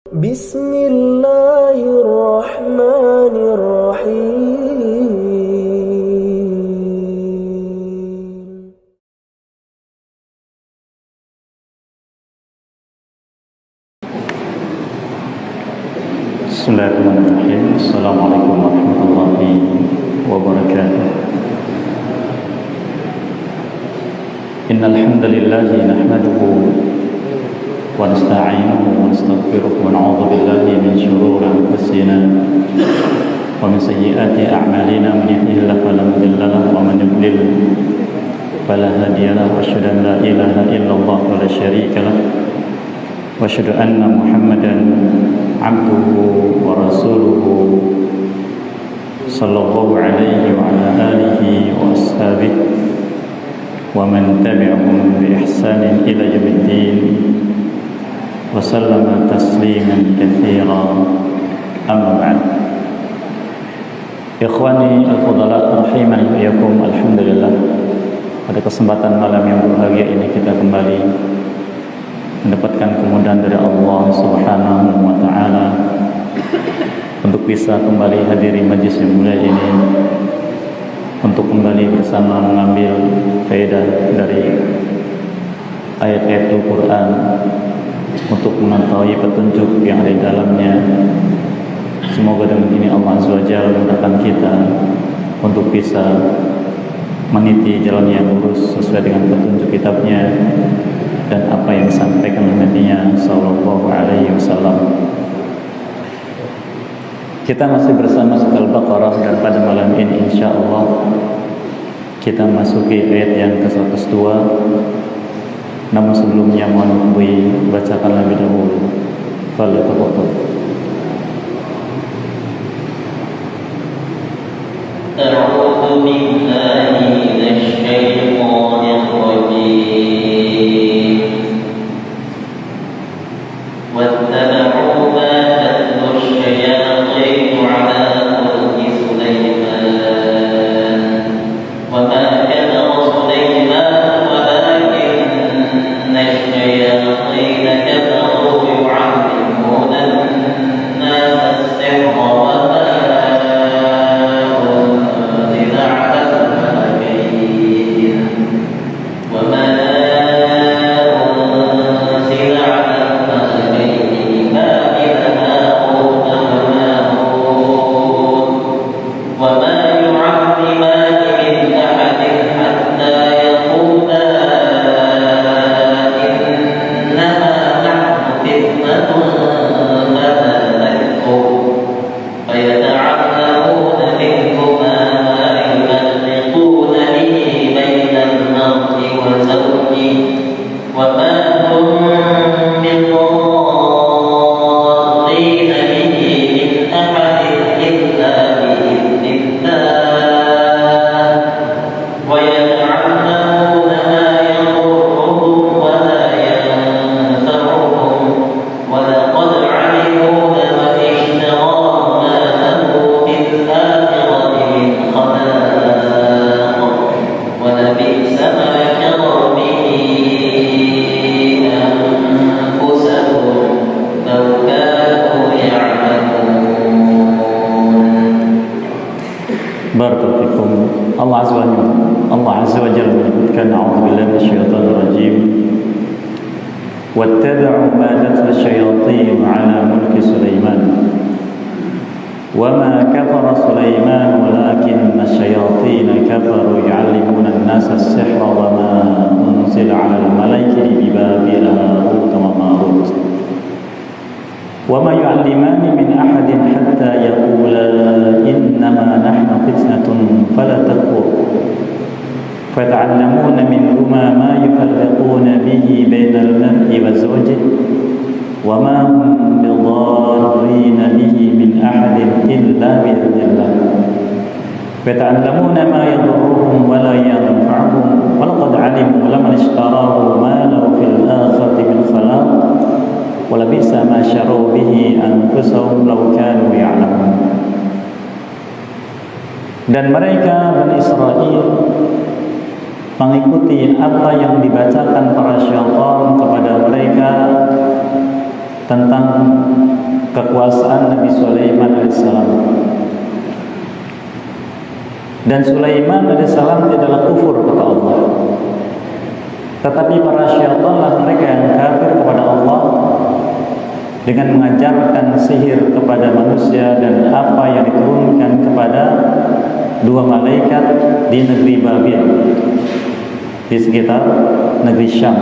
بسم الله الرحمن الرحيم. Bismillahirrahmanirrahim. Assalamualaikum warahmatullahi wabarakatuh. Innal hamdalillah nahmaduhu wa nasta'inuhu wa nastaghfiruh wa na'udzu billahi min shururi anfusina wa min sayyiati a'malina. Man yahdihillahu fala mudilla lahu wa man yudlil fala hadiya lahu. Asyhadu an la ilaha illallah wa la syarika lahu wa asyhadu anna Muhammadan abduhu wa rasuluhu sallallahu alaihi wa ala alihi wa ashabihi wa man tabi'ahum bi ihsanin ila yaumiddin wa sallama tasliman katsiran. Amma ba'd. Ikhwani al-fudala rahimani wa iyyakum. Alhamdulillah, pada kesempatan malam yang berbahagia ini kita kembali mendapatkan kemudahan dari Allah Subhanahu wa taala untuk bisa kembali hadiri majlis yang mulia ini, untuk kembali bersama mengambil faedah dari ayat-ayat Al-Qur'an, untuk mengetahui petunjuk yang ada di dalamnya. Semoga dengan ini Allah Azza wa Jalla memudahkan kita untuk bisa meniti jalan yang lurus sesuai dengan petunjuk kitabnya dan apa yang disampaikan oleh Nabi-Nya sallallahu alaihi wasallam. Kita masih bersama Surah Al-Baqarah dan pada malam ini insyaallah kita masuki ayat yang ke-102. Namun sebelumnya mohon bacakan lebih dahulu. Fadhil. A'udzu billahi minasy syaithanir rajim. واتبعوا ما تتلو الشياطين على ملك سليمان وما كفر سليمان ولكن الشياطين كفروا يعلمون الناس السحر وما أنزل على الملكين وما Allah Azza wa Jalla menyebutkan, a'udzubillahi minasyaitonir rajim, wattaba'u ma tatlu asyayatin 'ala mulki Sulaiman wama kafara Sulaiman walakinna asyayatin kafaru yu'allimuna an-nasa as-sihra wama unzila 'ala al-malaikati bi Babil Harut wa Marut وما يعلمان من أحد حتى يقولا إنما نحن فتنة فلا تكفر فيتعلمون منهما ما يفرقون به بين المرء وزوجه وما هم بضارين به من أحد إلا بإذن الله فيتعلمون ما يضرهم ولا ينفعهم ولقد علموا لمن اشتراه ما له في الآخرة من خلاق ولبئس ما شروا به أنفسهم لو كانوا يعلمون. Dan mereka Bani Israel mengikuti apa yang dibacakan para syaitan kepada mereka tentang kekuasaan Nabi Sulaiman alaihissalam. Dan Sulaiman alaihissalam tidaklah kufur kepada Allah, tetapi para syaitanlah mereka yang kafir kepada Allah dengan mengajarkan sihir kepada manusia dan apa yang diturunkan kepada dua malaikat di negeri Babil, di sekitar negeri Syam.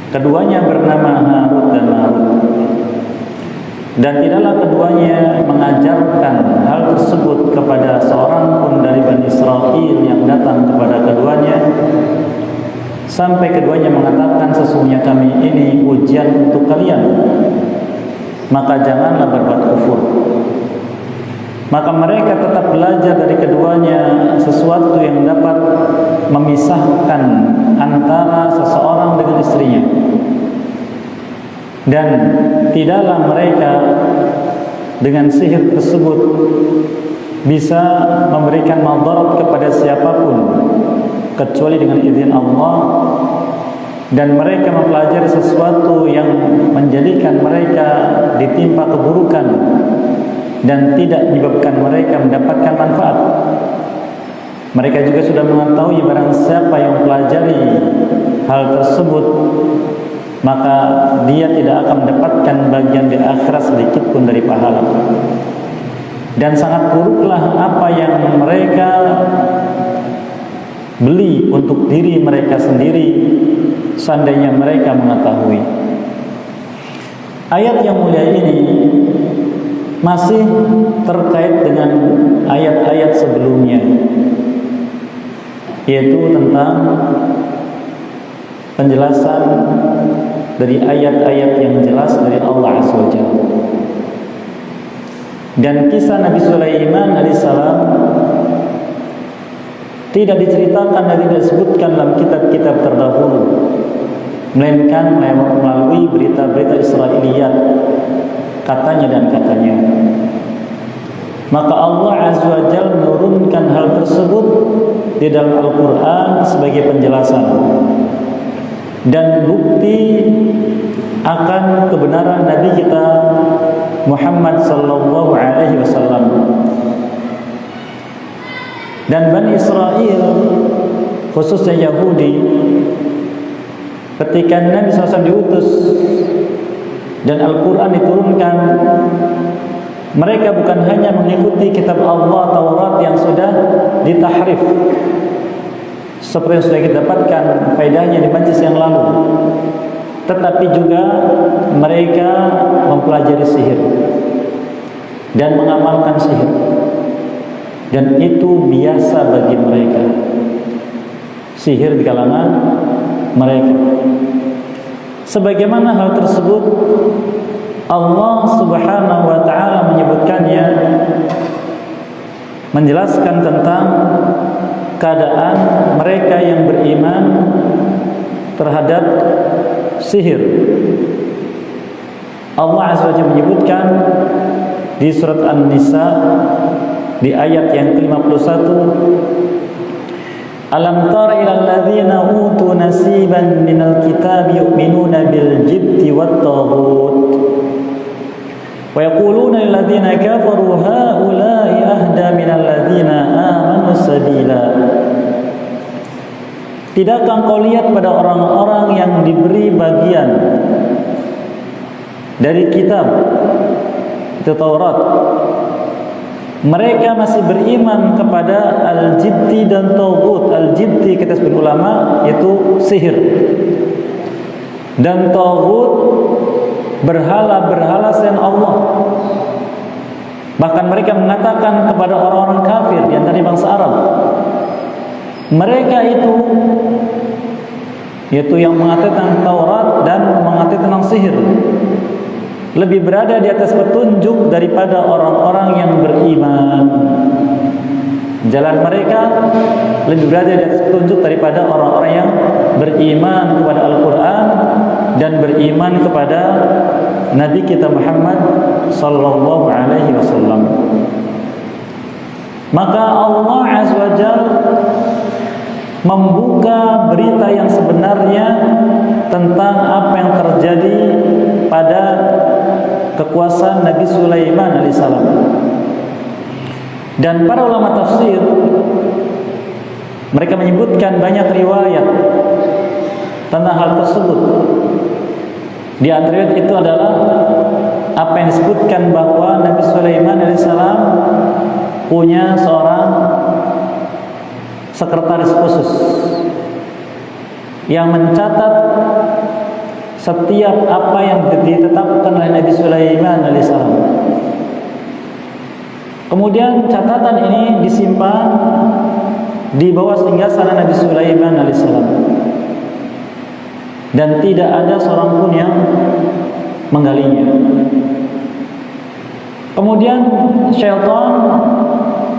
Keduanya bernama Harut dan Marut, dan tidaklah keduanya mengajarkan hal tersebut kepada seorang pun dari Bani Israel yang datang kepada keduanya, sampai keduanya mengatakan, sesungguhnya kami ini ujian untuk kalian, maka janganlah berbuat kufur. Maka mereka tetap belajar dari keduanya sesuatu yang dapat memisahkan antara seseorang dengan istrinya. Dan tidaklah mereka dengan sihir tersebut bisa memberikan madarat kepada siapapun kecuali dengan izin Allah. Dan mereka mempelajari sesuatu yang menjadikan mereka ditimpa keburukan dan tidak menyebabkan mereka mendapatkan manfaat. Mereka juga sudah mengetahui barang siapa yang mempelajari hal tersebut, maka dia tidak akan mendapatkan bagian di akhirat sedikit pun dari pahala. Dan sangat buruklah apa yang mereka beli untuk diri mereka sendiri seandainya mereka mengetahui. Ayat yang mulia ini masih terkait dengan ayat-ayat sebelumnya, yaitu tentang penjelasan dari ayat-ayat yang jelas dari Allah Azza wa Jalla. Dan kisah Nabi Sulaiman alaihissalam tidak diceritakan dan tidak disebutkan dalam kitab-kitab terdahulu, melainkan melalui berita-berita Israiliyat, katanya dan katanya. Maka Allah Azza wa Jalla menurunkan hal tersebut di dalam Al-Quran sebagai penjelasan dan bukti akan kebenaran Nabi kita Muhammad sallallahu alaihi wasallam. Dan Bani Israel, khususnya Yahudi, ketika Nabi SAW diutus dan Al-Quran diturunkan, mereka bukan hanya mengikuti kitab Allah Taurat yang sudah ditahrif seperti yang sudah kita dapatkan faedahnya di majlis yang lalu, tetapi juga mereka mempelajari sihir dan mengamalkan sihir, dan itu biasa bagi mereka, sihir di kalangan mereka. Sebagaimana hal tersebut Allah Subhanahu wa ta'ala menyebutkannya, menjelaskan tentang keadaan mereka yang beriman terhadap sihir. Allah Azza wa Jalla menyebutkan di surat An-Nisa di ayat yang ke-51, Alam tara ilal ladzina utu nasiban minal kitabi yu'minuna bil jibti wat taghut wa yaquluna lil ladzina kafaru haula'i ahda minal ladzina amanu sabila. Tidakkah engkau lihat pada orang-orang yang diberi bagian dari kitab itu Taurat, mereka masih beriman kepada al-jibti dan taghut. Al-jibti kata sebagian ulama itu sihir, dan taghut berhala-berhala selain Allah. Bahkan mereka mengatakan kepada orang-orang kafir yang dari bangsa Arab, mereka itu yaitu yang mengatakan tentang Taurat dan mengatakan tentang sihir, lebih berada di atas petunjuk daripada orang-orang yang beriman. Jalan mereka lebih berada di atas petunjuk daripada orang-orang yang beriman kepada Al-Quran dan beriman kepada Nabi kita Muhammad sallallahu alaihi wasallam. Maka Allah Azza wa Jalla membuka berita yang sebenarnya tentang apa yang terjadi pada kekuasaan Nabi Sulaiman alaihissalam. Dan para ulama tafsir mereka menyebutkan banyak riwayat tentang hal tersebut. Di antara riwayat itu adalah apa yang disebutkan bahwa Nabi Sulaiman alaihissalam punya seorang sekretaris khusus yang mencatat setiap apa yang ditetapkan oleh Nabi Sulaiman alaihissalam. Kemudian catatan ini disimpan di bawah singgasana Nabi Sulaiman alaihissalam, dan tidak ada seorang pun yang menggalinya. Kemudian syaitan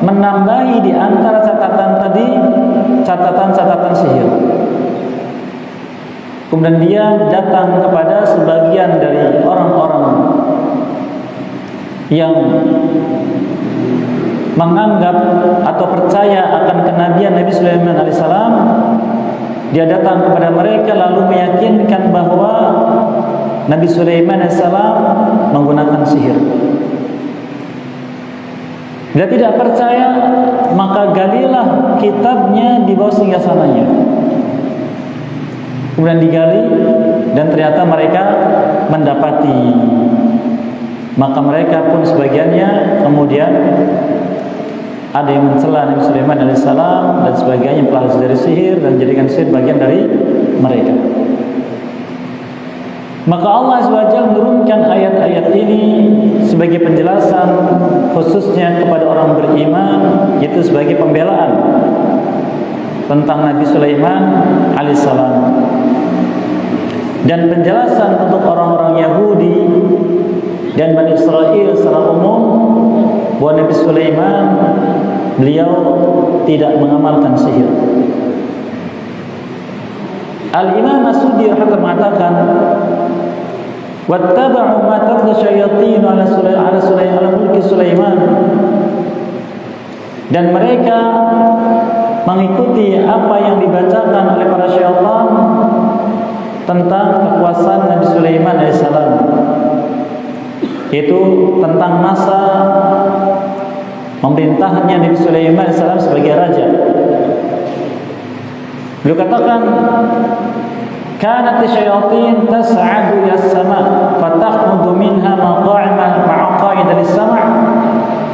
menambahi di antara catatan tadi catatan-catatan sihir. Kemudian dia datang kepada sebagian dari orang-orang yang menganggap atau percaya akan kenabian Nabi Sulaiman alaihissalam. Dia datang kepada mereka lalu meyakinkan bahwa Nabi Sulaiman alaihissalam menggunakan sihir. Dia tidak percaya, maka galilah kitabnya di bawah singgasananya. Kemudian digali dan ternyata mereka mendapati. Maka mereka pun sebagiannya kemudian ada yang mencela Nabi Sulaiman alaihissalam dan sebagainya, pelajari dari sihir dan jadikan sihir bagian dari mereka. Maka Allah SWT menurunkan ayat-ayat ini sebagai penjelasan khususnya kepada orang beriman, yaitu sebagai pembelaan tentang Nabi Sulaiman alaihissalam, dan penjelasan untuk orang-orang Yahudi dan Bani Israel secara umum bahwa Nabi Sulaiman beliau tidak mengamalkan sihir. Al-Imam As-Suddi rahimahullah mengatakan, wattaba'u ma tatlu syayatin ala mulki Sulaiman, dan mereka mengikuti apa yang dibacakan oleh para syaitan tentang kekuasaan Nabi Sulaiman alaihissalam, yaitu tentang masa pemerintahannya Nabi Sulaiman alaihissalam sebagai raja. Beliau katakan, kanat syayatin tas'adu ila as-sama' fatahmudu minha maqa'id lis-sama'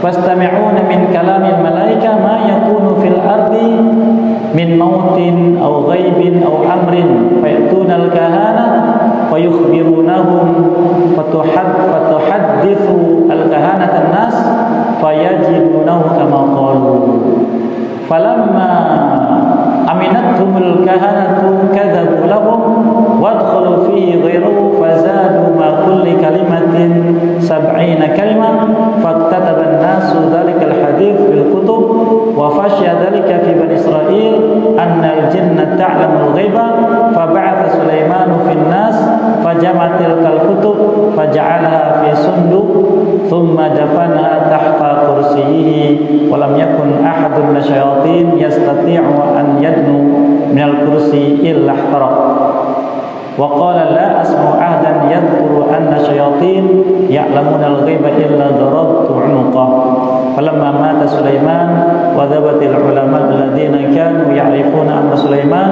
fastami'una min kalamil malaika ma yakunu fil ardi min mautin aw ghaibin aw amrin fayatuna al-kahana fayukhbirunahum fatuhaddithu al-kahanata an-nas fayajidunahu kama qalu falamma aminathumul kahanatu kadzabu lahum wadkhalu fihi ghayruhu fazadu ma kulli kalimatin 70 kalimah faktataba an-nasu dhalikal hadits fil kutub wa fashiya dhalika fi bani Israil anna al-jinna ta'lamu al-ghaiba fab'atha Sulaiman fi an-nas fajama'a tilkal kutub faja'alaha fi sunduq thumma dafanaha tahta kursiyyihi wa lam yakun ahadun min asyayatin yastati'u an yadnu min al-kursi illa ihtaraq wa qala la asma'u ahadan yadhkuru anna syayatin ya'lamuna al-ghaiba illa darabtu 'unuqah falamma mata Sulaiman wa dhabatil ulama alladziina kanu ya'rifuna amra Sulaiman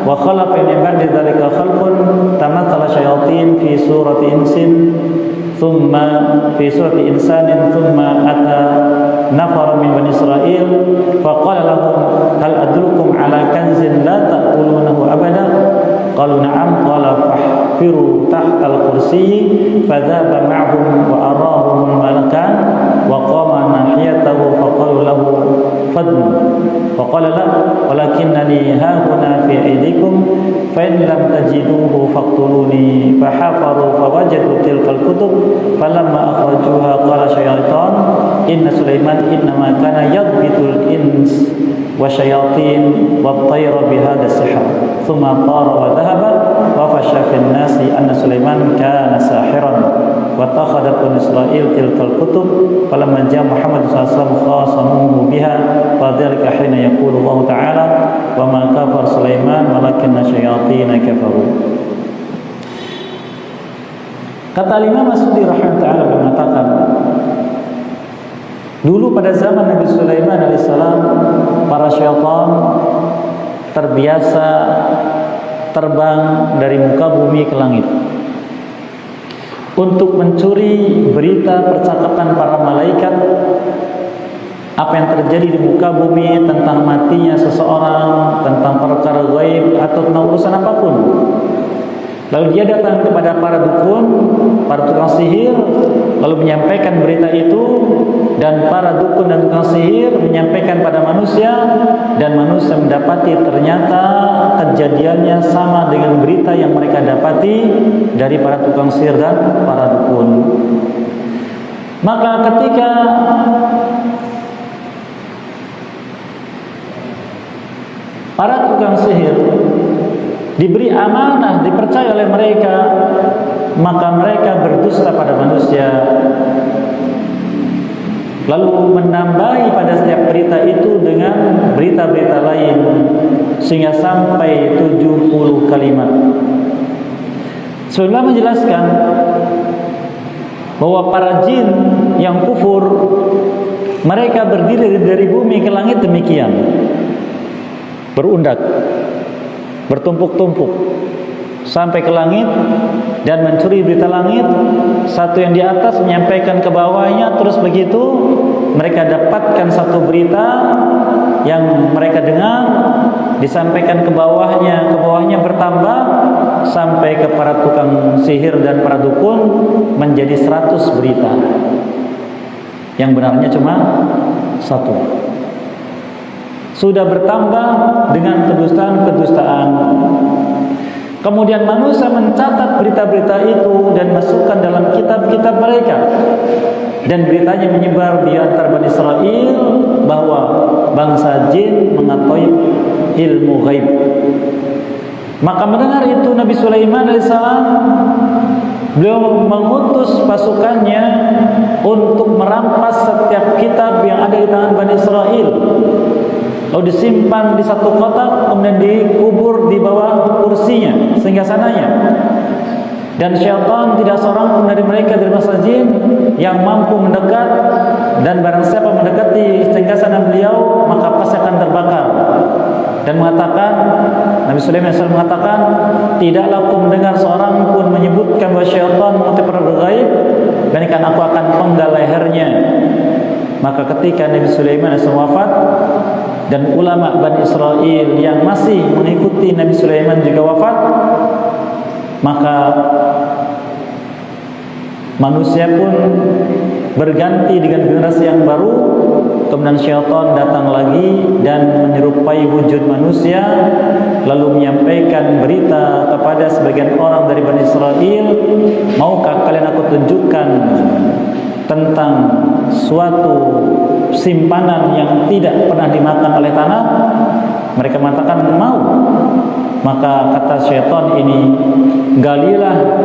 wa khalaqa min ba'di dzalika khalqun tamathala syayatin fi surati insin thumma fi surati insanin thumma ata nafar min bani Israil faqala lahum hal adullukum ala kanzin la ta'kulunahu abada qalu na'am qala fahfiru tahta al-kursiyyi fadhaba ma'hum wa arahum al-malakan wa qama nahiyatahu faqalu lahu fadnu faqala la walakinnani hahuna fi aydikum fa in lam tajiduhu faqtuluni fahafaru fawajadu tilkal kutub falamma akhrajuha qala syaitan inna Sulaiman innama kana yadbitul ins wa syayatin wa tayra bihadha sihr thumma tara wa dhahaba wa fasha fil nasi anna Sulaiman kana sahiran wa takhadat bani Israil tilkal kutub falamma jaa Muhammad sallallahu alaihi wasallam khasamuhu biha fa dzalika hina yaqulu Allah ta'ala wa ma kafara Sulaiman walakinna syayatin kafaru. Kata Imam As-Sudi rahimahullah mengatakan, dulu pada zaman Nabi Sulaiman alaihissalam, para syaitan terbiasa terbang dari muka bumi ke langit untuk mencuri berita percakapan para malaikat, apa yang terjadi di muka bumi tentang matinya seseorang, tentang perkara gaib atau tentang urusan apapun. Lalu dia datang kepada para dukun, para tukang sihir, lalu menyampaikan berita itu, dan para dukun dan tukang sihir menyampaikan pada manusia, dan manusia mendapati ternyata kejadiannya sama dengan berita yang mereka dapati dari para tukang sihir dan para dukun. Maka ketika para tukang sihir diberi amanah, dipercaya oleh mereka, maka mereka berdusta pada manusia, lalu menambahi pada setiap berita itu dengan berita-berita lain, sehingga sampai 70 kalimat. Sebelumnya menjelaskan bahwa para jin yang kufur, mereka berdiri dari bumi ke langit demikian, berundak, bertumpuk-tumpuk sampai ke langit dan mencuri berita langit. Satu yang di atas menyampaikan ke bawahnya, terus begitu mereka dapatkan satu berita yang mereka dengar disampaikan ke bawahnya bertambah sampai ke para tukang sihir dan para dukun menjadi 100 berita. Yang benarnya cuma satu. Sudah bertambah dengan kedustaan-kedustaan. Kemudian manusia mencatat berita-berita itu dan masukkan dalam kitab-kitab mereka, dan beritanya menyebar di antara Bani Israel bahwa bangsa jin mengetahui ilmu gaib. Maka mendengar itu Nabi Sulaiman alaihissalam, beliau mengutus pasukannya untuk merampas setiap kitab yang ada di tangan Bani Israel, lalu disimpan di satu kotak, kemudian dikubur di bawah kursinya, singgasananya. Dan syaitan tidak seorang pun dari mereka, dari bangsa jin, yang mampu mendekat, dan barang siapa mendekati singgasana beliau maka pasti akan terbakar. Dan mengatakan, Nabi Sulaiman SAW mengatakan, tidaklah aku mendengar seorang pun menyebutkan bahwa syaitan mengetahui perkara gaib, melainkan aku akan penggal lehernya. Maka ketika Nabi Sulaiman SAW wafat, dan ulama Bani Israel yang masih mengikuti Nabi Sulaiman juga wafat, maka manusia pun berganti dengan generasi yang baru. Kemudian syaitan datang lagi dan menyerupai wujud manusia, lalu menyampaikan berita kepada sebagian orang dari Bani Israel, maukah kalian aku tunjukkan tentang suatu simpanan yang tidak pernah dimakan oleh tanah? Mereka mengatakan mau. Maka kata syaitan ini, galilah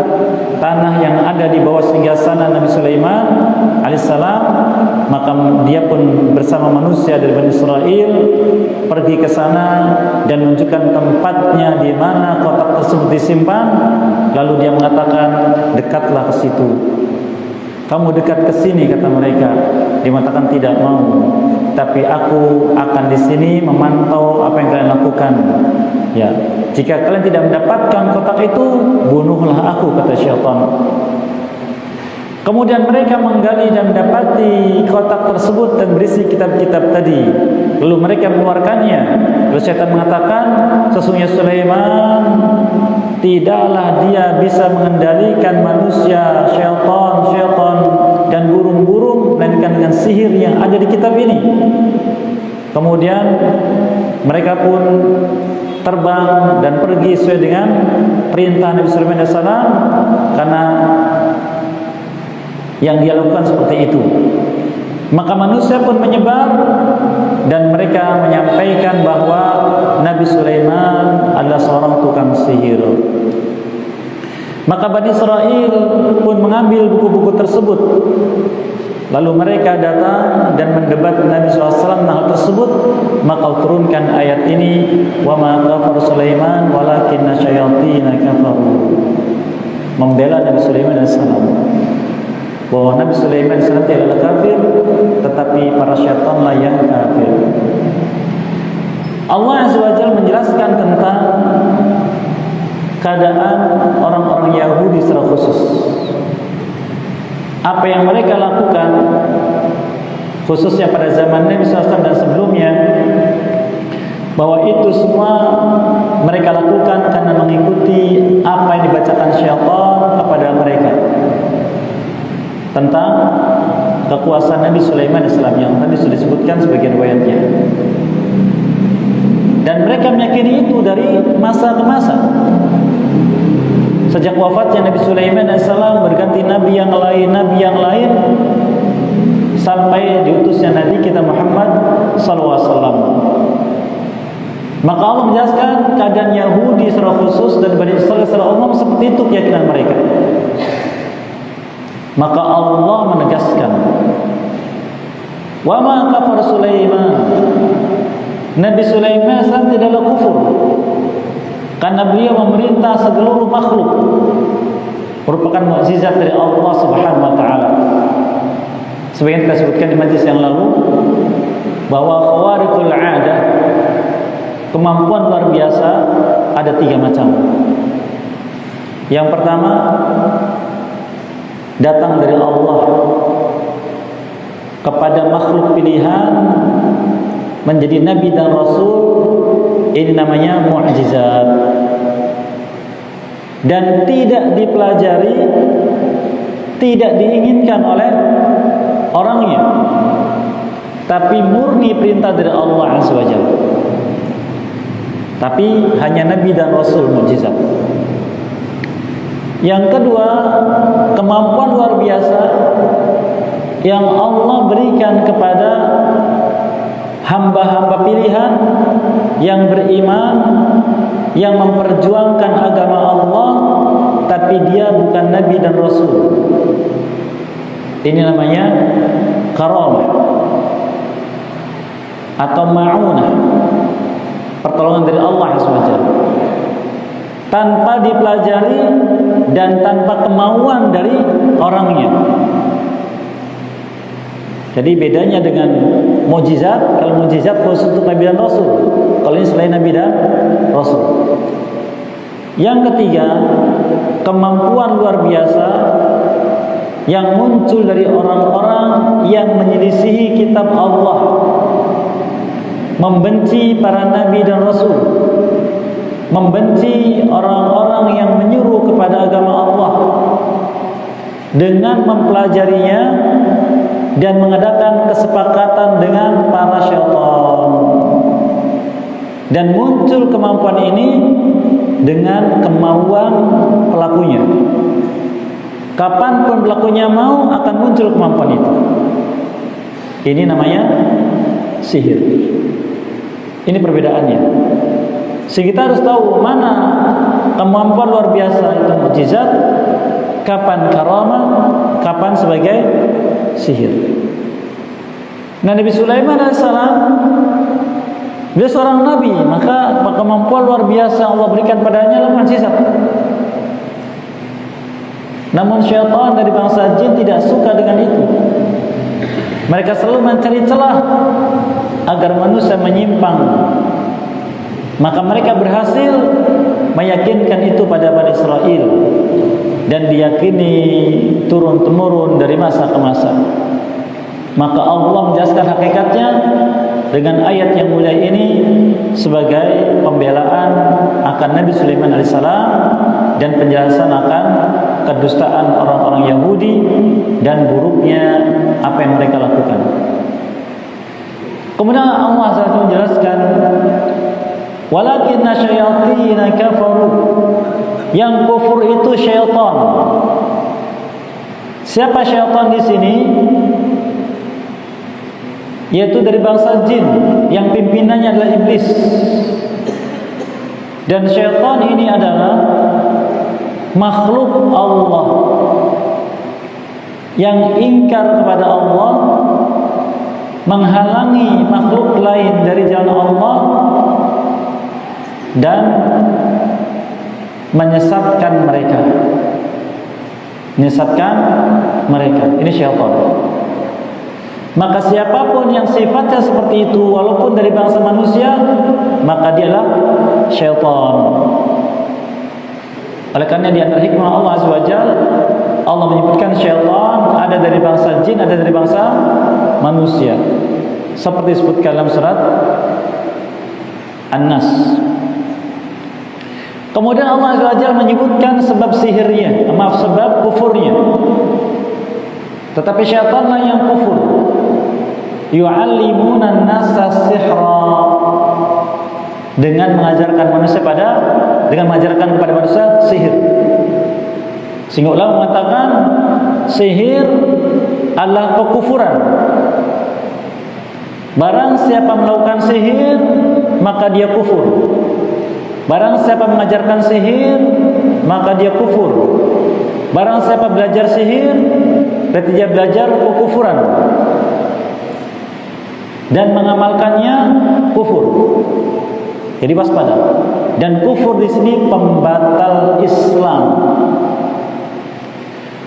tanah yang ada di bawah singgasana Nabi Sulaiman alaihissalam. Maka dia pun bersama manusia dari Bani Israel pergi ke sana dan menunjukkan tempatnya di mana kotak tersebut disimpan. Lalu dia mengatakan, dekatlah ke situ. Kamu dekat ke sini, kata mereka. Dia mengatakan tidak mau, tapi aku akan di sini memantau apa yang kalian lakukan. Ya, jika kalian tidak mendapatkan kotak itu, bunuhlah aku, kata syaitan. Kemudian mereka menggali dan mendapati kotak tersebut dan berisi kitab-kitab tadi. Lalu mereka mengeluarkannya. Lalu syaitan mengatakan, sesungguhnya Sulaiman tidaklah dia bisa mengendalikan manusia, syaitan dan burung-burung, melainkan dengan sihir yang ada di kitab ini. Kemudian mereka pun terbang dan pergi sesuai dengan perintah Nabi Sulaiman AS, karena yang dia lakukan seperti itu. Maka manusia pun menyebar dan mereka menyampaikan bahwa Nabi Sulaiman adalah seorang tukang sihir. Maka Bani Israel pun mengambil buku-buku tersebut. Lalu mereka datang dan mendebat Nabi SAW tentang hal tersebut. Maka turunkan ayat ini, wa ma kafara Sulaiman walakinna syayatina kafaru. membela Nabi Sulaiman AS, bahwa Nabi Sulaiman AS tidaklah kafir, tetapi para syaitanlah yang kafir. Allah Azza wa Jalla menjelaskan tentang keadaan orang-orang Yahudi secara khusus. Apa yang mereka lakukan, khususnya pada zaman Nabi SAW dan sebelumnya, bahwa itu semua mereka lakukan karena mengikuti apa yang dibacakan syaitan kepada mereka tentang kekuasaan Nabi Sulaiman AS yang tadi sudah disebutkan sebagai riwayatnya. Dan mereka meyakini itu dari masa ke masa. Sejak wafatnya Nabi Sulaiman AS berganti nabi yang lain sampai diutusnya Nabi kita Muhammad SAW. Maka Allah menjelaskan keadaan Yahudi secara khusus dan Bani Israil secara umum seperti itu keyakinan mereka. Maka Allah menegaskan, wa ma kafar Sulaiman, Nabi Sulaiman tidaklah kufur, karena beliau memerintah seluruh makhluk, merupakan mukjizat dari Allah Subhanahu wa taala. Sebagian kita sebutkan di majlis yang lalu bahwa khawariqul 'adah, kemampuan luar biasa, ada 3 macam. Yang pertama, datang dari Allah kepada makhluk pilihan menjadi nabi dan rasul. Ini namanya mukjizat, dan tidak dipelajari, tidak diinginkan oleh orangnya, tapi murni perintah dari Allah Azza wa Jalla. Tapi hanya nabi dan rasul mukjizat. Yang kedua, kemampuan luar biasa yang Allah berikan kepada hamba-hamba pilihan yang beriman, yang memperjuangkan agama Allah, tapi dia bukan nabi dan rasul. Ini namanya karamah atau ma'unah, pertolongan dari Allah SWT, tanpa dipelajari dan tanpa kemauan dari orangnya. Jadi bedanya dengan mukjizat, kalau mukjizat khusus untuk Nabi dan Rasul, kalau ini selain Nabi dan Rasul. Yang ketiga, kemampuan luar biasa yang muncul dari orang-orang yang menyelisihi kitab Allah, membenci para Nabi dan Rasul, membenci orang-orang yang menyuruh kepada agama Allah dengan mempelajarinya dan mengadakan kesepakatan dengan para syaitan. Dan muncul kemampuan ini dengan kemauan pelakunya. Kapanpun pelakunya mau, akan muncul kemampuan itu. Ini namanya sihir. Ini perbedaannya. Sehingga kita harus tahu mana kemampuan luar biasa itu mukjizat, kapan karamah, kapan sebagai sihir. Nah, Nabi Sulaiman AS, dia seorang nabi, maka kemampuan luar biasa Allah berikan padanya adalah mukjizat. Namun syaitan dari bangsa jin tidak suka dengan itu. Mereka selalu mencari celah agar manusia menyimpang. Maka mereka berhasil meyakinkan itu pada Bani Israil, dan diyakini turun-temurun dari masa ke masa. Maka Allah menjelaskan hakikatnya dengan ayat yang mulia ini sebagai pembelaan akan Nabi Sulaiman AS dan penjelasan akan kedustaan orang-orang Yahudi dan buruknya apa yang mereka lakukan. Kemudian Allah SWT menjelaskan, walakinna syayatina kafaru, yang kufur itu syaitan. Siapa syaitan di sini? Yaitu dari bangsa jin, yang pimpinannya adalah iblis. Dan syaitan ini adalah makhluk Allah yang ingkar kepada Allah, menghalangi makhluk lain dari jalan Allah, dan menyesatkan mereka. menyesatkan mereka. Ini syaitan. Maka siapapun yang sifatnya seperti itu, walaupun dari bangsa manusia, maka dialah syaitan. Oleh karena di antara hikmah Allah Azza wa Jalla, Allah menyebutkan syaitan ada dari bangsa jin, ada dari bangsa manusia. Seperti disebutkan dalam surat An-Nas. Kemudian Allah Azza wa Jalla menyebutkan sebab sihirnya, sebab kufurnya. Tetapi syaitanlah yang kufur. Yu'allimuna an-nasa sihra, dengan mengajarkan kepada manusia sihir. Sehingga ulama mengatakan sihir adalah kekufuran. Barang siapa melakukan sihir, maka dia kufur. Barang siapa mengajarkan sihir, maka dia kufur. Barang siapa belajar sihir, berarti dia belajar kekufuran. Dan mengamalkannya kufur. Jadi waspada. Dan kufur di sini pembatal Islam.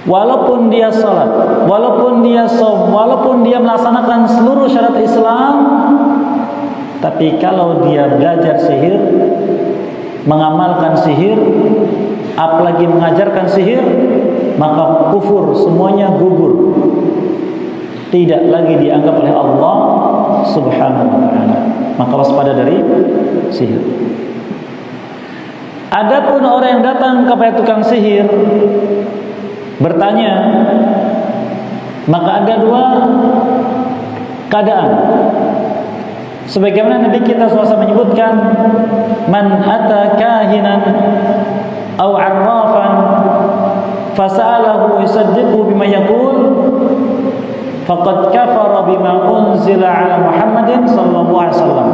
Walaupun dia salat, walaupun dia shaum, walaupun dia melaksanakan seluruh syarat Islam, tapi kalau dia belajar sihir, mengamalkan sihir, apalagi mengajarkan sihir, maka kufur semuanya gugur. Tidak lagi dianggap oleh Allah Subhanahu wa ta'ala. Maka waspada dari sihir. Adapun orang yang datang kepada tukang sihir bertanya, maka ada dua keadaan. Sebagaimana Nabi kita SAW menyebutkan, man ata kahinan aw arrafan fasa'alahu yusaddiqu bima yaqul faqad kafara bima unzila ala Muhammadin sallallahu alaihi wasallam.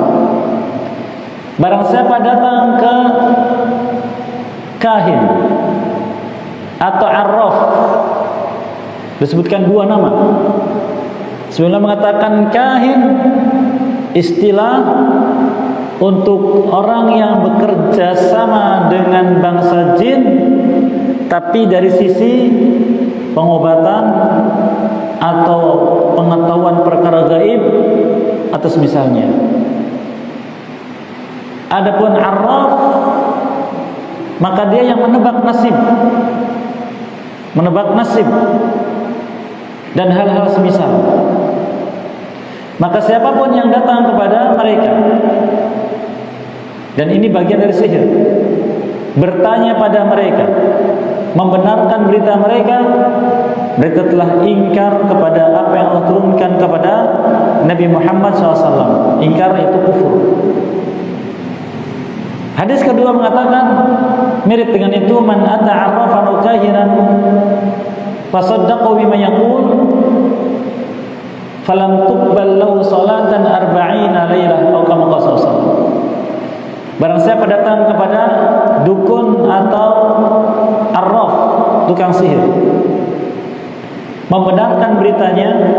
Barang siapa datang ke kahin atau arraf, disebutkan dua nama. Sebelumnya mengatakan kahin istilah untuk orang yang bekerja sama dengan bangsa jin, tapi dari sisi pengobatan atau pengetahuan perkara gaib atau semisalnya. Adapun arraf, maka dia yang menebak nasib dan hal-hal semisal. Maka siapapun yang datang kepada mereka, dan ini bagian dari sihir, bertanya pada mereka, membenarkan berita mereka telah ingkar kepada apa yang Allah turunkan kepada Nabi Muhammad SAW. Ingkar itu kufur. Hadis kedua mengatakan mirip dengan itu, man ata arrafan aw kahinan fasaddaqu bima yaqul falam tuqbal lahu salatan 40 lailah atau kama qala sallallahu. Barang siapa datang kepada dukun atau arraf, tukang sihir, membenarkan beritanya,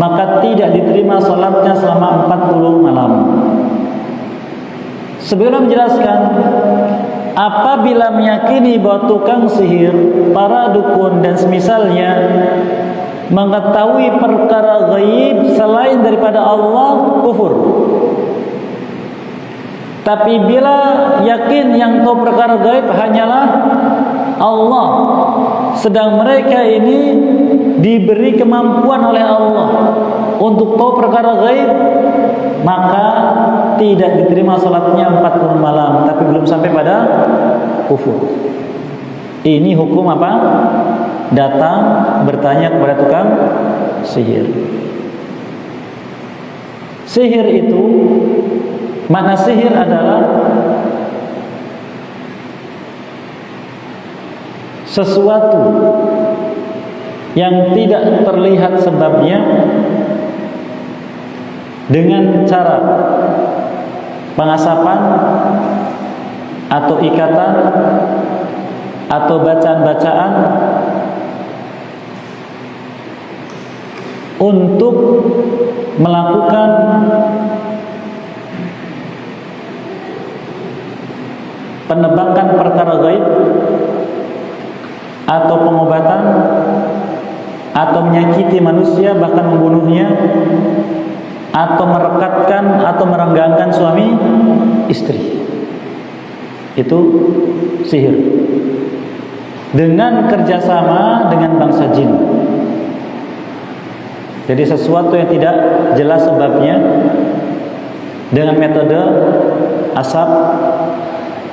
maka tidak diterima salatnya selama 40 malam. Sebelum menjelaskan, apabila meyakini bahwa tukang sihir, para dukun dan semisalnya mengetahui perkara gaib selain daripada Allah, kufur. Tapi bila yakin yang tahu perkara gaib hanyalah Allah, sedang mereka ini diberi kemampuan oleh Allah untuk tahu perkara gaib, maka tidak diterima salatnya 40 malam, tapi belum sampai pada kufur. Ini hukum apa? Datang bertanya kepada tukang sihir. Sihir itu, makna sihir adalah sesuatu yang tidak terlihat sebabnya dengan cara pengasapan atau ikatan atau bacaan-bacaan untuk melakukan penebakan perkara gaib atau pengobatan atau menyakiti manusia bahkan membunuhnya atau merekatkan atau merenggangkan suami istri. Itu sihir dengan kerjasama dengan bangsa jin. Jadi sesuatu yang tidak jelas sebabnya dengan metode asap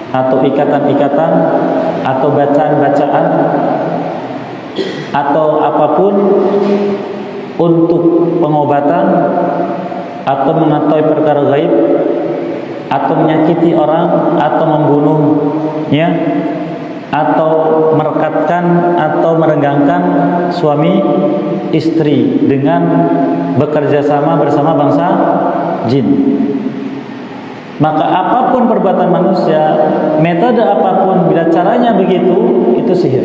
atau ikatan-ikatan atau bacaan-bacaan atau apapun untuk pengobatan atau mengetahui perkara gaib atau menyakiti orang atau membunuhnya atau merekatkan atau merenggangkan suami istri dengan bekerja sama bersama bangsa jin. Maka apapun perbuatan manusia, metode apapun, bila caranya begitu, itu sihir.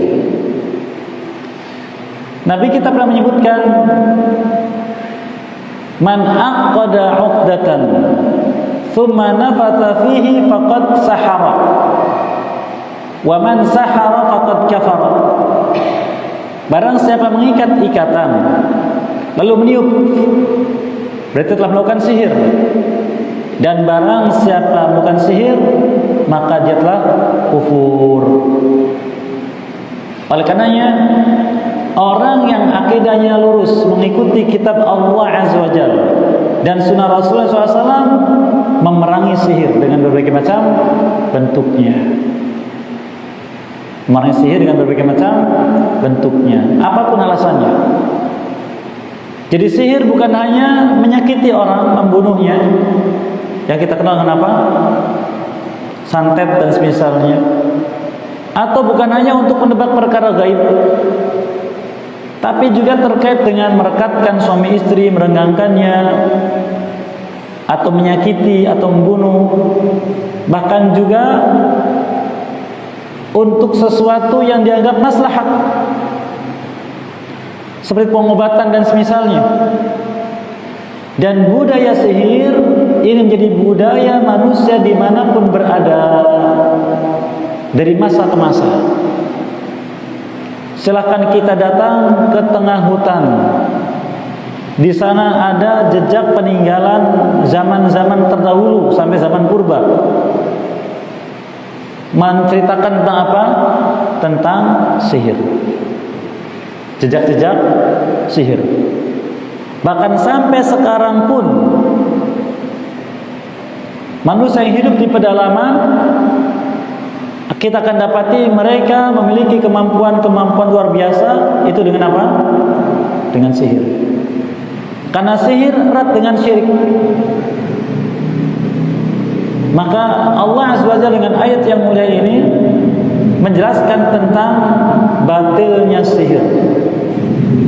Nabi kita pernah menyebutkan, man aqada 'uqdatan thumma nafatha fihi faqad sahara wa man sahara faqad kafara. Barang siapa mengikat ikatan lalu meniup, berarti telah melakukan sihir. Dan barang siapa melakukan sihir, maka dia telah kufur. Oleh karenanya, orang yang akidahnya lurus mengikuti kitab Allah Azza wa Jalla dan sunnah Rasulullah SAW memerangi sihir dengan berbagai macam bentuknya. Memerangi sihir dengan berbagai macam bentuknya, apapun alasannya. Jadi sihir bukan hanya menyakiti orang, membunuhnya, yang kita kenal dengan apa? Santet dan semisalnya. Atau bukan hanya untuk menebak perkara gaib, tapi juga terkait dengan merekatkan suami istri, merenggangkannya, atau menyakiti atau membunuh. Bahkan juga untuk sesuatu yang dianggap maslahat, seperti pengobatan dan semisalnya. Dan budaya sihir ini menjadi budaya manusia dimanapun berada dari masa ke masa. Silakan kita datang ke tengah hutan. Di sana ada jejak peninggalan zaman-zaman terdahulu sampai zaman purba. Menceritakan tentang apa? Tentang sihir. Jejak-jejak sihir. Bahkan sampai sekarang pun manusia yang hidup di pedalaman, kita akan dapati mereka memiliki kemampuan-kemampuan luar biasa. Itu dengan apa? Dengan sihir. Karena sihir erat dengan syirik. Maka Allah Azza wa Jalla dengan ayat yang mulia ini menjelaskan tentang batilnya sihir,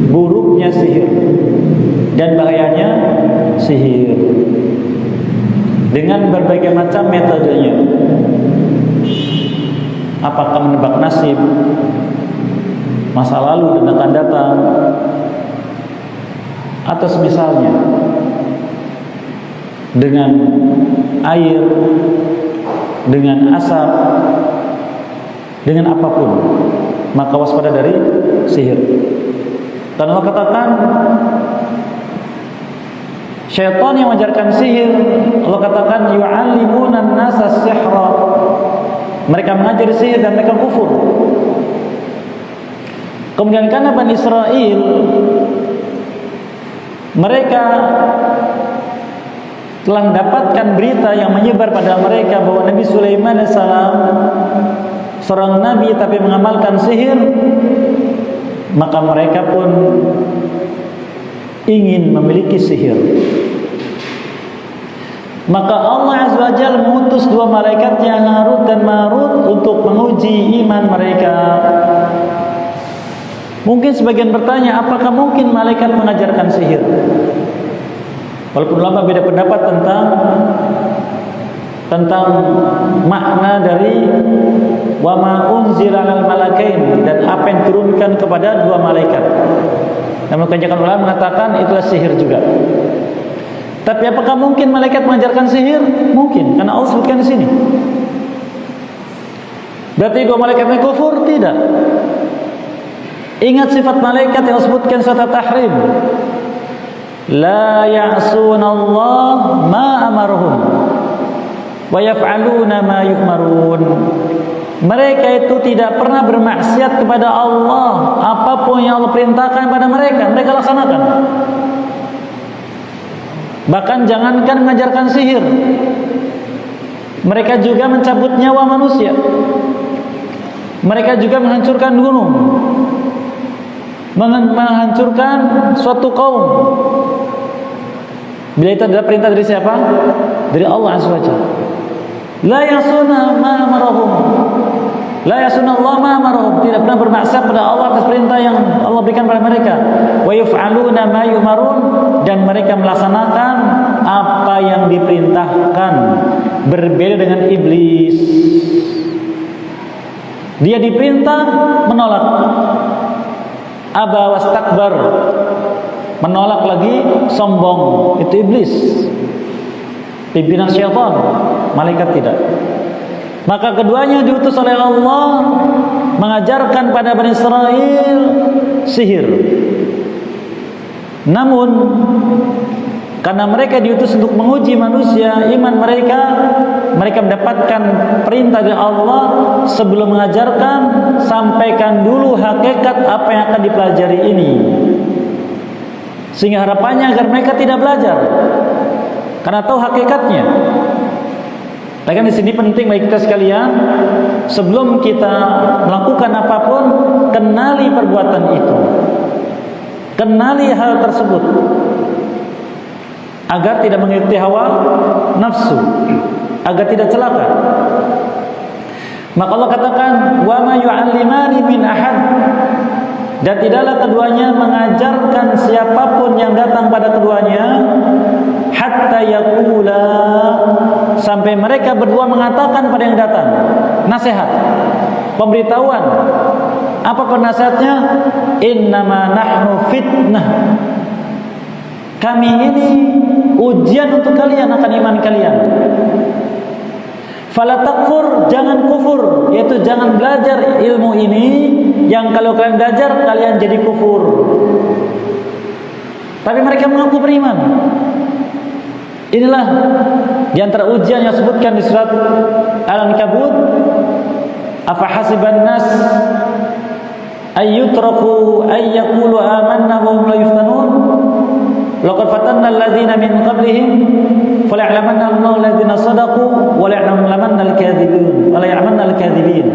buruknya sihir, dan bahayanya sihir dengan berbagai macam metodenya. Apakah menebak nasib, masa lalu dan akan datang, atau semisalnya dengan air, dengan asap, dengan apapun. Maka waspada dari sihir. Dan Allah katakan, syaitan yang mengajarkan sihir, Allah katakan yu'allimuna an-nasa sihra. Mereka mengajar sihir dan mereka kufur. Kemudian karena Bani Israel, mereka telah mendapatkan berita yang menyebar pada mereka bahwa Nabi Sulaiman AS seorang nabi tapi mengamalkan sihir, maka mereka pun ingin memiliki sihir. Maka Allah Azza wa Jalla mengutus dua malaikatnya, Harut dan Marut, untuk menguji iman mereka. Mungkin sebagian bertanya, apakah mungkin malaikat mengajarkan sihir? Walaupun ulama beda pendapat tentang makna dari wa ma unzila alal malakain, dan apa yang turunkan kepada dua malaikat. Namun kebanyakan ulama mengatakan itulah sihir juga. Tapi apakah mungkin malaikat mengajarkan sihir? Mungkin, karena Allah sebutkan di sini. Berarti dua malaikatnya kufur? Tidak. Ingat sifat malaikat yang disebutkan surat At-Tahrim. La ya'sunallah ma amarhum wa yaf'aluna ma yu'marun. Mereka itu tidak pernah bermaksiat kepada Allah. Apapun yang Allah perintahkan pada mereka, mereka laksanakan. Bahkan jangankan mengajarkan sihir, mereka juga mencabut nyawa manusia. Mereka juga menghancurkan gunung, menghancurkan suatu kaum. Bila itu adalah perintah dari siapa? Dari Allah Azza wa Jalla. La yasuna ma amarahum. La yasuna Allah ma amarahum. Tidak pernah bermaksiat pada Allah atas perintah yang Allah berikan pada mereka. Wa yaf'aluna ma yumarun, dan mereka melaksanakan apa yang diperintahkan. Berbeda dengan iblis. Dia diperintah menolak. Aba wastakbar, menolak lagi, sombong. Itu iblis, pimpinan syaitan. Malaikat tidak. Maka keduanya diutus oleh Allah mengajarkan pada Bani Israel sihir. Namun karena mereka diutus untuk menguji manusia, iman mereka mendapatkan perintah dari Allah. Sebelum mengajarkan, sampaikan dulu hakikat apa yang akan dipelajari ini, sehingga harapannya agar mereka tidak belajar karena tahu hakikatnya. Nah, di sini penting bagi kita sekalian, sebelum kita melakukan apapun, kenali perbuatan itu, kenali hal tersebut, agar tidak mengikuti hawa nafsu, agar tidak celaka. Maka Allah katakan, wa ma yu'allimani min ahad, dan tidaklah keduanya mengajarkan siapapun yang datang pada keduanya, hatta yaqula, sampai mereka berdua mengatakan pada yang datang nasihat, pemberitahuan. Apa penasihatnya? Innama nahnu fitnah, kami ini ujian untuk kalian akan iman kalian. Fala takfur, jangan kufur, yaitu jangan belajar ilmu ini yang kalau kalian belajar kalian jadi kufur. Tapi mereka mengaku beriman. Inilah di antara ujian yang disebutkan di surat Al-Ankabut. Afa hasiban nas ayyutraku ayyaqulu amanna wa hum la yuftanun. Laqad fatanna alladziina min qablihim falya'lamanna Allahu alladziina shadaqu wa la'lamanna al-kadhibin.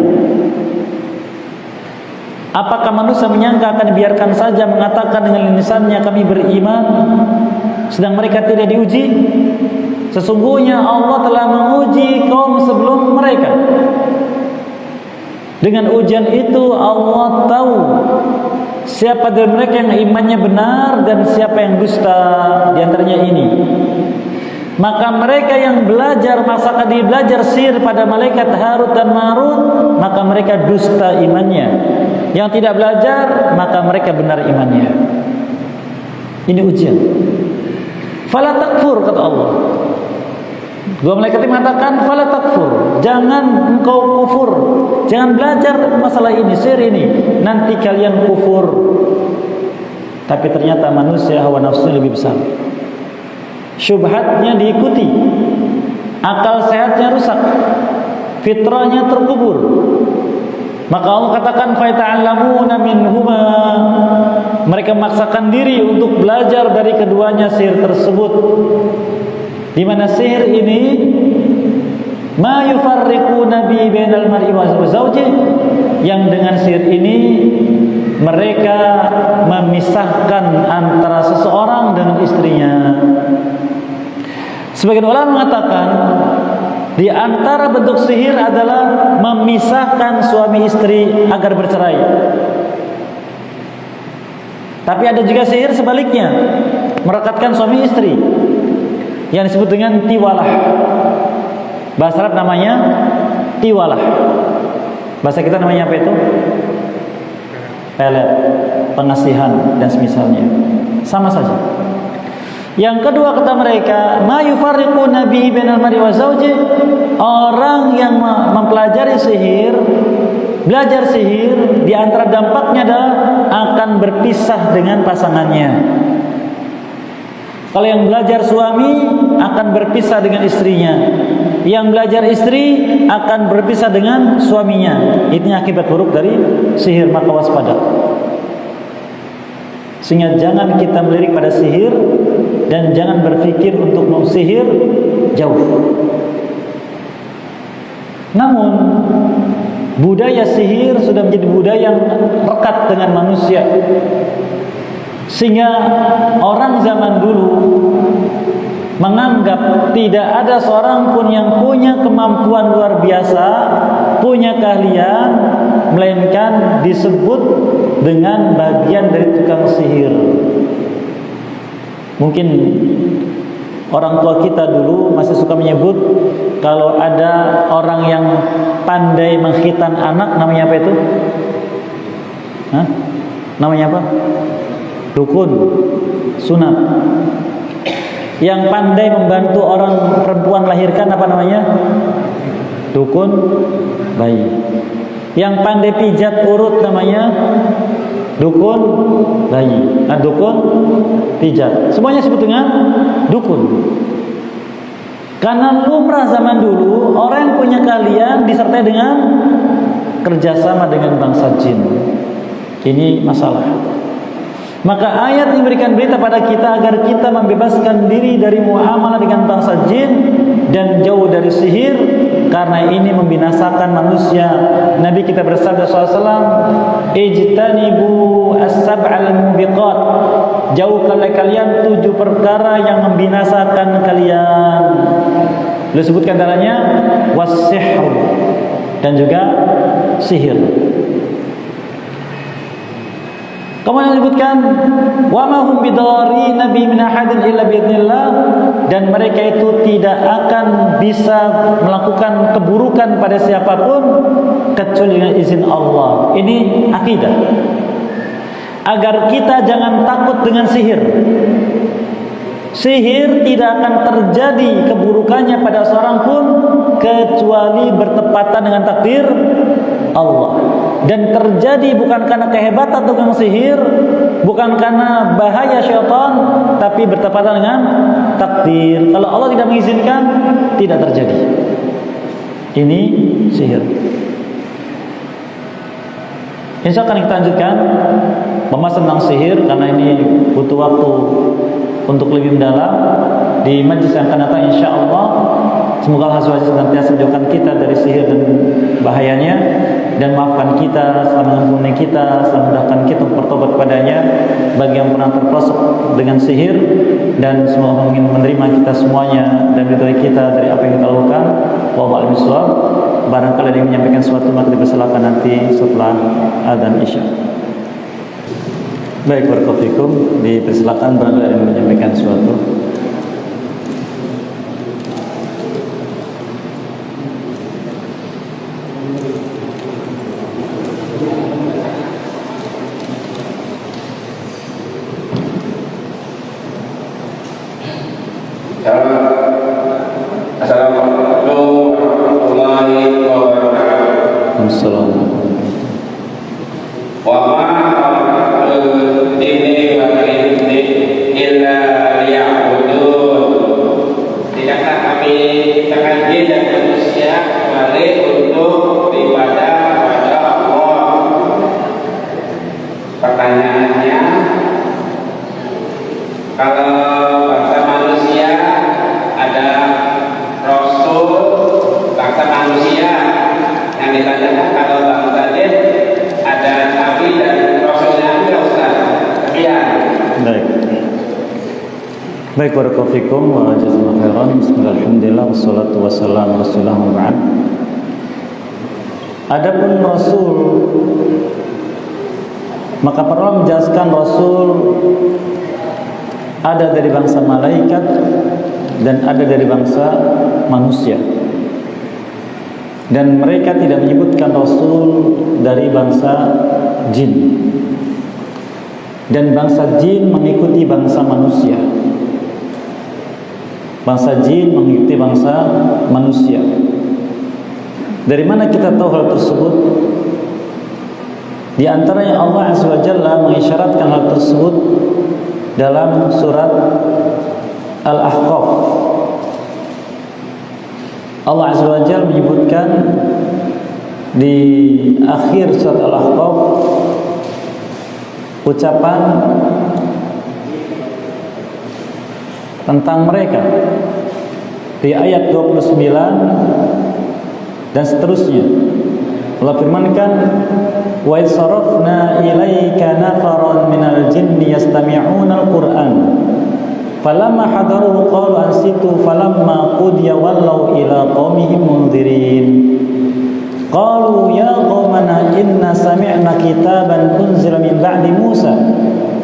Apakah manusia menyangka akan dibiarkan saja mengatakan dengan lisannya kami beriman, sedang mereka tidak diuji? Sesungguhnya Allah telah menguji kaum sebelum mereka. Dengan ujian itu Allah tahu siapa dari mereka yang imannya benar dan siapa yang dusta di antaranya ini. Maka mereka yang belajar, masakan dia belajar sihir pada malaikat Harut dan Marut, maka mereka dusta imannya. Yang tidak belajar, maka mereka benar imannya. Ini ujian. Fala takfur, kata Allah. Dua malaikat mengatakan fala takfur, jangan engkau kufur, jangan belajar masalah ini, sihir ini, nanti kalian kufur. Tapi ternyata manusia hawa nafsu lebih besar. Syubhatnya diikuti, akal sehatnya rusak, fitrahnya terkubur. Maka Allah katakan faita'allamuna minhuma, mereka memaksakan diri untuk belajar dari keduanya sihir tersebut. Di mana sihir ini ma yufarriquna bi bainal mar'i wa zawji, yang dengan sihir ini mereka memisahkan antara seseorang dengan istrinya. Sebagian ulama mengatakan di antara bentuk sihir adalah memisahkan suami istri agar bercerai. Tapi ada juga sihir sebaliknya, merekatkan suami istri, yang disebut dengan tiwalah. Bahasa Arab namanya tiwalah. Bahasa kita namanya apa itu? Pelet, pengasihan dan semisalnya. Sama saja. Yang kedua kata mereka, ma yufarriquna bihi bainal mar'i wa zawji, orang yang mempelajari sihir belajar sihir di antara dampaknya adalah akan berpisah dengan pasangannya. Kalau yang belajar suami akan berpisah dengan istrinya, yang belajar istri akan berpisah dengan suaminya. Ini akibat buruk dari sihir, maka waspada. Sehingga jangan kita melirik pada sihir dan jangan berpikir untuk mensihir jauh. Namun budaya sihir sudah menjadi budaya yang rekat dengan manusia, sehingga orang zaman dulu menganggap tidak ada seorang pun yang punya kemampuan luar biasa, punya keahlian, melainkan disebut dengan bagian dari tukang sihir. Mungkin orang tua kita dulu masih suka menyebut kalau ada orang yang pandai mengkhitan anak, namanya apa itu? Hah? Namanya apa? Dukun, sunat. Yang pandai membantu orang perempuan melahirkan, apa namanya? Dukun bayi. Yang pandai pijat urut namanya dukun bayi. Nah, dukun pijat. Semuanya disebut dengan dukun. Karena lumrah zaman dulu orang yang punya keahlian disertai dengan kerjasama dengan bangsa jin. Ini masalah. Maka ayat ini memberikan berita pada kita agar kita membebaskan diri dari muamalah dengan bangsa jin dan jauh dari sihir, karena ini membinasakan manusia. Nabi kita bersabda SAW, ijtanibu as-sab'al mubiqat, jauhkanlah kalian 7 perkara yang membinasakan kalian. Disebutkan antaranya was-sihr, dan juga sihir. Kemudian disebutkan wa ma hum bidarrina bi min ahadin illa biidznillah, dan mereka itu tidak akan bisa melakukan keburukan pada siapapun kecuali dengan izin Allah. Ini akidah. Agar kita jangan takut dengan sihir. Sihir tidak akan terjadi keburukannya pada seorang pun kecuali bertepatan dengan takdir Allah. Dan terjadi bukan karena kehebatan tukang sihir, bukan karena bahaya syaitan, tapi bertepatan dengan takdir. Kalau Allah tidak mengizinkan, tidak terjadi. Ini sihir. Insya Allah kita lanjutkan pembahasan tentang sihir, karena ini butuh waktu untuk lebih mendalam di majlis yang akan datang, insya Allah. Semoga Allah SWT senantiasa menjauhkan kita dari sihir dan bahayanya, dan maafkan kita, selalu mengampuni kita, selalu mudahkan kita untuk bertobat kepadanya bagi yang pernah terperosok dengan sihir, dan semoga ingin menerima kita semuanya dan meridhai kita dari apa yang kita lakukan. Wallahu a'lam bishawab. Barangkali ada yang menyampaikan sesuatu, maka dipersilakan nanti setelah adzan isya. Baik, barakallahu fikum. Dipersilakan barangkali ada yang menyampaikan sesuatu. Assalamualaikum warahmatullahi wabarakatuh. Assalamualaikum. Wa ma khalaqtul jinna wal insa illa liya'budun. Tidaklah kami ciptakan jin dan manusia kecuali untuk beribadah kepada Allah. Pertanyaannya, kalau bangsa manusia ada Rasul bangsa manusia, yang ditanyakan kalau bangsa jin ada Nabi dan Rasulnya, itu Ustaz. Sekian. Baik. Baik, barakallahu fikum wa jazakallahu khairan. Bismillahirrahmanirrahim. Wassalatu wassalamu ala Rasulillah wa ba'd. Adapun Rasul, maka perlu menjelaskan Rasul ada dari bangsa malaikat dan ada dari bangsa manusia. Dan mereka tidak menyebutkan Rasul dari bangsa jin. Dan bangsa jin mengikuti bangsa manusia. Bangsa jin mengikuti bangsa manusia. Dari mana kita tahu hal tersebut? Di antaranya Allah Azza wa Jalla mengisyaratkan hal tersebut dalam surat Al-Ahqaf. Allah Azza wa Jalla menyebutkan di akhir surat Al-Ahqaf ucapan tentang mereka di ayat 29 dan seterusnya. Allah firmankan, wa sarafna ilaika nafaran minal jinni yastami'una al-Qur'an falamma hadaruhu qalu ansitu falamma qudiya wallaw ila qaumihim munzirin qalu ya qaumana inna sami'na kitaban unzila min ba'di Musa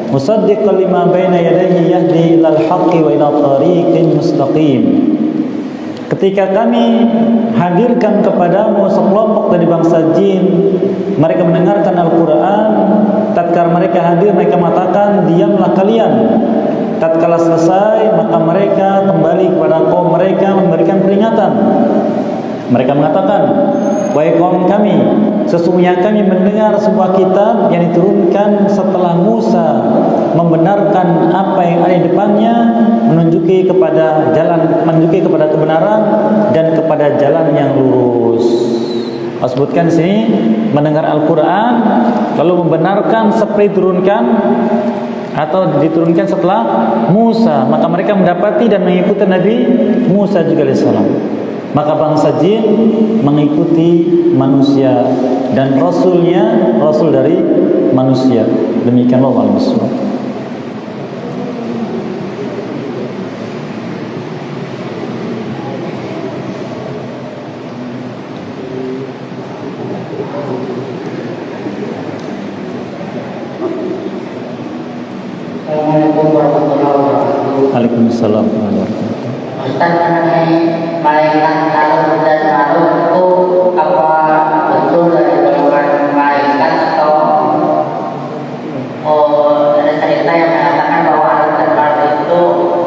musaddiqan lima baina yadayhi yahdi ilal haqqi wa ila tariqin mustaqim. Ketika kami hadirkan kepadamu sekelompok dari bangsa jin, mereka mendengarkan Al-Quran, tatkala mereka hadir mereka mengatakan, diamlah kalian. Tatkala selesai maka mereka kembali kepada kaum mereka memberikan peringatan. Mereka mengatakan, wahai kaum kami, sesungguhnya kami mendengar sebuah kitab yang diturunkan setelah Musa membenarkan apa yang ada di depannya, menunjuki kepada kebenaran dan kepada jalan yang lurus. Allah sebutkan sini mendengar Al-Quran lalu membenarkan seperti diturunkan atau diturunkan setelah Musa, maka mereka mendapati dan mengikuti Nabi Musa juga alaihissalam. Maka bangsa jin mengikuti manusia dan rasulnya rasul dari manusia. Demikian Allah SWT. Assalamualaikum warahmatullahi wabarakatuh. Waalaikumsalam warahmatullahi wabarakatuh. Ustaz, mengenai malaikat Harut dan Marut itu apa betul dari golongan malaikat atau ada cerita yang mengatakan bahwa Harut dan Marut itu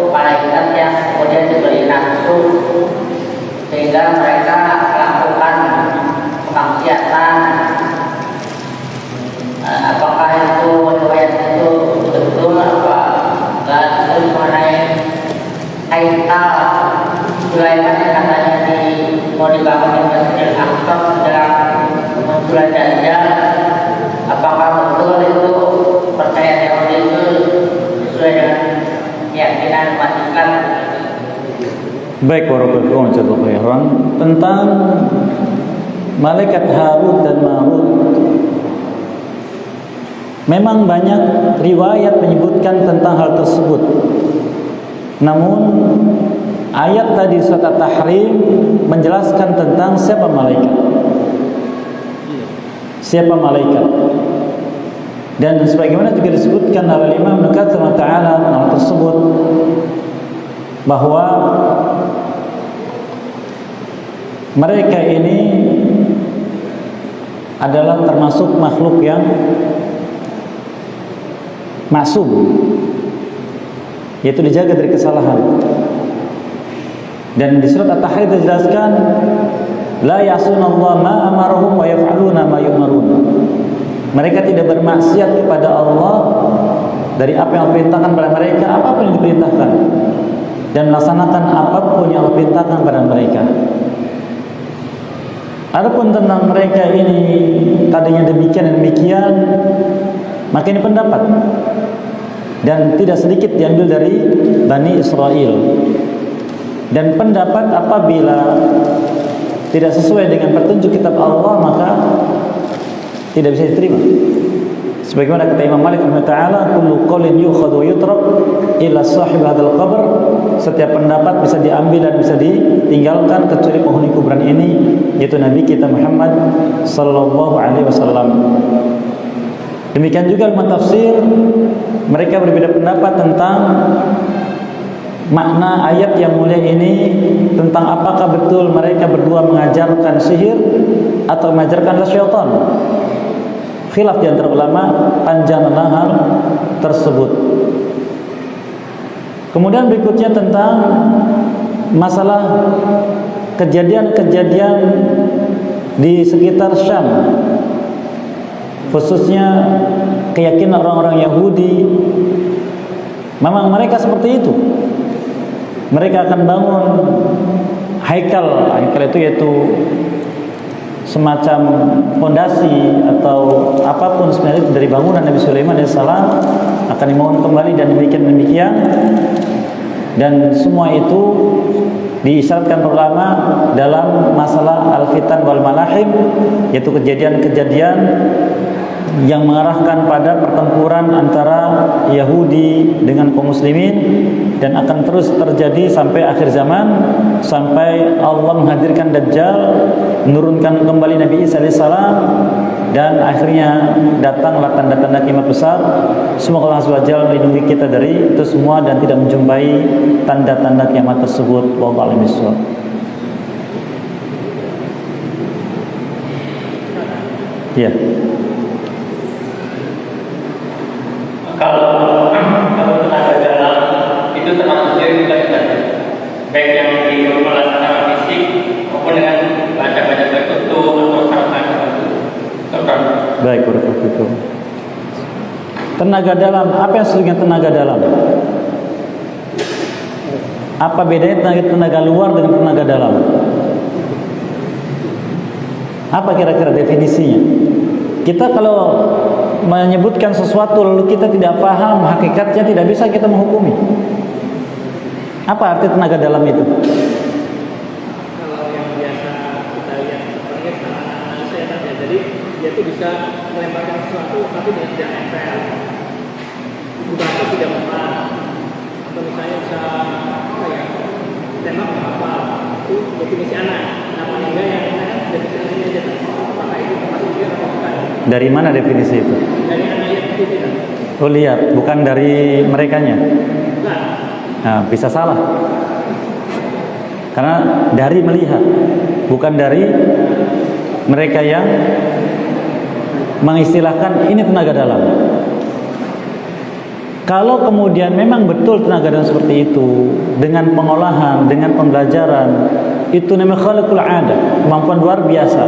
malaikat yang kemudian diberi nafsu sehingga mereka melakukan kemaksiatan? Apakah itu riwayat itu betul apa enggak? Terus mengenai Aikal Sulaiman yang katanya mau dibangun di Masjidil Aqsa sedang munculan Dajjal, apakah betul itu percaya teori itu sesuai dengan keyakinan umat Islam? Baik, warahmatullahi wabarakatuh. Tentang malaikat Harut dan Marut, memang banyak riwayat menyebutkan tentang hal tersebut. Namun ayat tadi surat At-Tahrim menjelaskan tentang siapa malaikat. Siapa malaikat. Dan sebagaimana juga disebutkan oleh Imam Ibnu Katsir Ta'ala hal tersebut, bahwa mereka ini adalah termasuk makhluk yang maksum, yaitu dijaga dari kesalahan. Dan di surat At-Tahrim dijelaskan, la ya'sunallaha ma amarahum wa yaf'aluna ma yu'marun. Mereka tidak bermaksiat kepada Allah dari apa yang Allah perintahkan pada mereka, apapun yang diperintahkan, dan melaksanakan apapun yang Allah perintahkan pada mereka. Adapun tentang mereka ini tadinya demikian dan demikian, maka ini pendapat dan tidak sedikit diambil dari Bani Israel. Dan pendapat apabila tidak sesuai dengan petunjuk kitab Allah maka tidak bisa diterima. Sebagaimana kata Imam Malik rahimahullah, kullu qaulin yu'khadhu wa yutrak illa sahib hadzal qabr. Setiap pendapat bisa diambil dan bisa ditinggalkan kecuali penghuni kuburan ini, yaitu Nabi kita Muhammad sallallahu alaihi wasallam. Demikian juga ulama tafsir, mereka berbeda pendapat tentang makna ayat yang mulia ini, tentang apakah betul mereka berdua mengajarkan sihir atau mengajarkan syaitan. Khilaf di antara ulama panjang tentang hal tersebut. Kemudian berikutnya tentang masalah kejadian-kejadian di sekitar Syam. khususnya keyakinan orang-orang Yahudi. Memang mereka seperti itu. Mereka akan bangun haikal itu yaitu semacam fondasi atau apapun sebenarnya dari bangunan Nabi Sulaiman alaihissalam akan dibangun kembali dan demikian. Dan semua itu diisyaratkan ulama dalam masalah al-fitan wal malahim, yaitu kejadian-kejadian yang mengarahkan pada pertempuran antara Yahudi dengan kaum muslimin, dan akan terus terjadi sampai akhir zaman, sampai Allah menghadirkan Dajjal, menurunkan kembali Nabi Isa alaihissalam, dan akhirnya datanglah tanda-tanda kiamat besar. Semoga Allah SWT melindungi kita dari itu semua dan tidak menjumpai tanda-tanda kiamat tersebut. Wallahu a'lam bishawab. Ya. Kalau tenaga dalam itu termasuk dari kita, baik yang diperlukan secara fisik maupun dengan baca-baca tertentu atau cara-cara tertentu. Baik, barakallahu. Tenaga dalam, apa yang disebut tenaga dalam? Apa bedanya tenaga luar dengan tenaga dalam? Apa kira-kira definisinya? Kita kalau menyebutkan sesuatu lalu kita tidak paham hakikatnya, tidak bisa kita menghukumi. Apa arti tenaga dalam itu? Kalau yang biasa kita lihat sebagai manusia saja, jadi dia itu bisa melemparkan sesuatu tapi dia tidak nempel, batu tidak mempan, atau misalnya bisa tembak apa, itu definisi anak. Namanya enggak yang definisinya aja, apakah itu termasuk dia atau bukan? Dari mana definisi itu? Dari ayat itu tidak. Oh, lihat, bukan dari merekanya. Nah, bisa salah. Karena dari melihat, bukan dari mereka yang mengistilahkan ini tenaga dalam. Kalau kemudian memang betul tenaga dalam seperti itu, dengan pengolahan, dengan pembelajaran, itu namanya khalaqul 'ada, kemampuan luar biasa.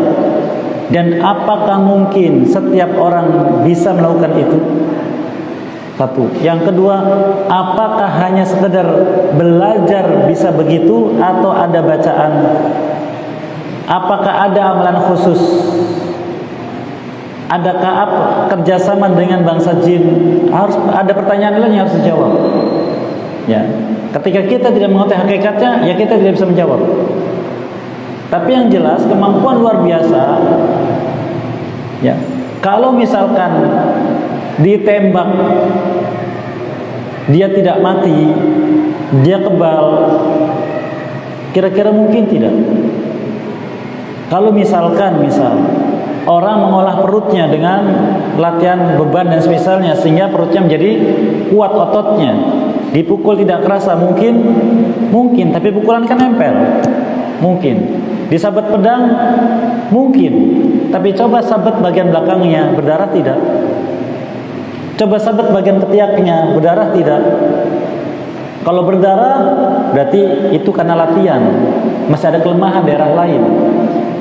Dan apakah mungkin setiap orang bisa melakukan itu? Satu. Yang kedua, apakah hanya sekedar belajar bisa begitu atau ada bacaan? Apakah ada amalan khusus? Adakah apa kerjasama dengan bangsa jin? Harus ada pertanyaan lain yang harus dijawab. Ya, ketika kita tidak mengetahui hakikatnya, ya kita tidak bisa menjawab. Tapi yang jelas kemampuan luar biasa. Ya, kalau misalkan ditembak dia tidak mati, dia kebal, kira-kira mungkin tidak? Kalau misal orang mengolah perutnya dengan latihan beban dan semisalnya, sehingga perutnya menjadi kuat ototnya, dipukul tidak kerasa, mungkin, tapi pukulan kan nempel, mungkin. Disabet pedang, mungkin, tapi coba sabet bagian belakangnya, berdarah tidak? Coba sabet bagian ketiaknya, berdarah tidak? Kalau berdarah, berarti itu karena latihan, masih ada kelemahan daerah lain.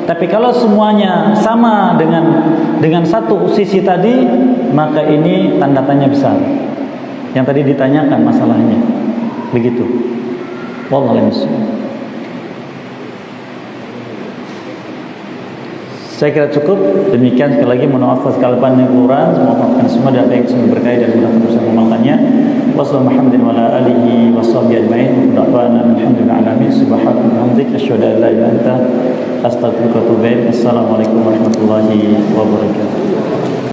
Tapi kalau semuanya sama dengan satu sisi tadi, maka ini tanda tanya besar. Yang tadi ditanyakan masalahnya, begitu. Wallahu a'lam. Saya kira cukup. Demikian, sekali lagi mohon maaf atas kesalahan yang kurang. Semoga maafkan semua dan baik semua berkait dan mudah bisa mengamalkannya. Wassalamualaikum warahmatullahi wabarakatuh. Wassallallahu ajma'in. Alhamdulillah alamin. Subhanaka wa bihamdika asyhadu an la ilaha illa anta astaghfiruka wa atubu ilaik. Assalamualaikum warahmatullahi wabarakatuh.